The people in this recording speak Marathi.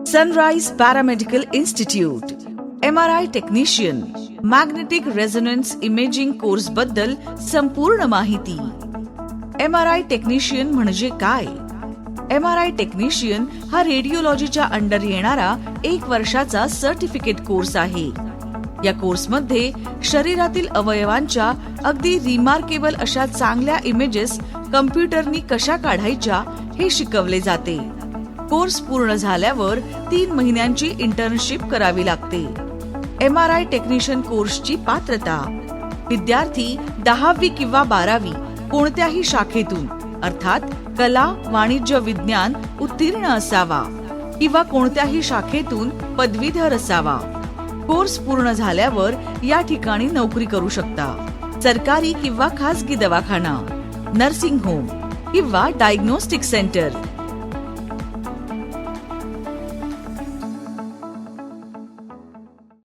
Sunrise paramedical institute, MRI technician, magnetic resonance imaging course बद्दल संपूर्ण माहिती. MRI टेक्निशियन म्हणजे काय? MRI टेक्निशियन हा रेडिओलॉजीच्या अंडर येणारा 1 वर्षाचा सर्टिफिकेट कोर्स आहे. या कोर्समध्ये शरीरातील अवयवांच्या अगदी रिमार्केबल अशा चांगल्या इमेजेस कम्प्युटरनी कशा काढायच्या हे शिकवले जाते. कोर्स पूर्ण झाल्यावर 3 महिन्यांची इंटर्नशिप करावी लागते. MRI टेक्निशियन कोर्सची पात्रता: विद्यार्थी 10वी किंवा 12वी कोणत्याही शाखेतून अर्थात कला, वाणिज्य, विज्ञान उत्तीर्ण असावा किंवा कोणत्याही शाखेतून पदवीधर असावा. कोर्स पूर्ण झाल्यावर या ठिकाणी नोकरी करू शकता. सरकारी किंवा खासगी दवाखाना, नर्सिंग होम किंवा डायग्नोस्टिक सेंटर